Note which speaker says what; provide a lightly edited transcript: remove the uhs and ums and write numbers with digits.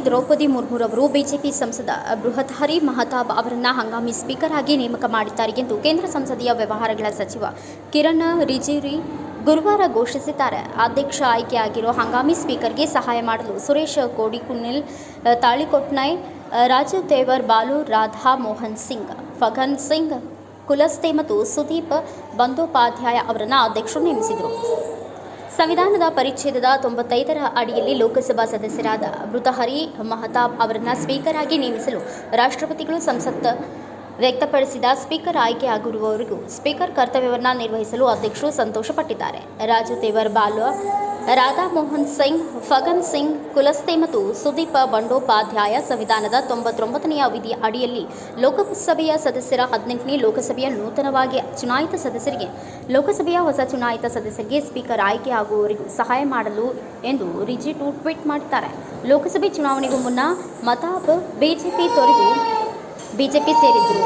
Speaker 1: Draupadi ಮುರ್ಮುರವರು BJP ಸಂಸದ ಬೃಹತ್ಹರಿ ಮಹತಾಬ್ ಅವರನ್ನು ಹಂಗಾಮಿ ಸ್ಪೀಕರ್ ಆಗಿ ನೇಮಕ ಮಾಡಿದ್ದಾರೆ ಎಂದು ಕೇಂದ್ರ ಸಂಸದೀಯ ವ್ಯವಹಾರಗಳ ಸಚಿವ ಕಿರಣ್ ರಿಜಿಜು ಗುರುವಾರ ಘೋಷಿಸಿದ್ದಾರೆ. ಅಧ್ಯಕ್ಷ ಆಯ್ಕೆಯಾಗಿರೋ ಹಂಗಾಮಿ ಸ್ಪೀಕರ್ಗೆ ಸಹಾಯ ಮಾಡಲು ಸುರೇಶ್ ಕೋಡಿಕುನ್ನಿಲ್, ತಾಳಿಕೊಟ್ನೈ, ರಾಜೀವ್ ತೇವರ್ ಬಾಲು, ರಾಧಾ ಮೋಹನ್ ಸಿಂಗ್, ಫಗನ್ ಸಿಂಗ್ ಕುಲಸ್ತೆ ಮತ್ತು ಸುದೀಪ್ ಬಂದೋಪಾಧ್ಯಾಯ ಅವರನ್ನು ಅಧ್ಯಕ್ಷರು ನೇಮಿಸಿದರು. ಸಂವಿಧಾನದ ಪರಿಚ್ಛೇದದ 95ರ ಅಡಿಯಲ್ಲಿ ಲೋಕಸಭಾ ಸದಸ್ಯರಾದ ಭೃತಹರಿ ಮಹತಾಬ್ ಅವರನ್ನು ಸ್ಪೀಕರ್ ಆಗಿ ನೇಮಿಸಲು ರಾಷ್ಟ್ರಪತಿಗಳು ಸಂಸತ್ ವ್ಯಕ್ತಪಡಿಸಿದ ಸ್ಪೀಕರ್ ಆಯ್ಕೆಯಾಗಿರುವವರೆಗೂ ಸ್ಪೀಕರ್ ಕರ್ತವ್ಯವನ್ನು ನಿರ್ವಹಿಸಲು ಅಧ್ಯಕ್ಷರು ಸಂತೋಷಪಟ್ಟಿದ್ದಾರೆ. ರಾಜು ತೇವರ್ ಬಾಲು, ರಾಧಾ ಮೋಹನ್ ಸಿಂಗ್, ಫಗನ್ ಸಿಂಗ್ ಕುಲಸ್ತೆ ಮತ್ತು ಸುದೀಪ್ ಬಂಡೋಪಾಧ್ಯಾಯ ಸಂವಿಧಾನದ 99ನೇ ವಿಧಿಯ ಅಡಿಯಲ್ಲಿ ಲೋಕಸಭೆಯ ಸದಸ್ಯರ 18ನೇ ಲೋಕಸಭೆಯ ನೂತನವಾಗಿ ಚುನಾಯಿತ ಸದಸ್ಯರಿಗೆ ಲೋಕಸಭೆಯ ಹೊಸ ಚುನಾಯಿತ ಸದಸ್ಯರಿಗೆ ಸ್ಪೀಕರ್ ಆಯ್ಕೆಯಾಗುವವರೆಗೂ ಸಹಾಯ ಮಾಡಲು ಎಂದು ರಿಜಿಜು ಟ್ವೀಟ್ ಮಾಡಿದ್ದಾರೆ. ಲೋಕಸಭೆ ಚುನಾವಣೆಗೂ ಮುನ್ನ ಮಹತಾಬ್ ಬಿಜೆಪಿ ತೊರೆದು ಬಿಜೆಪಿ ಸೇರಿದ್ದರು.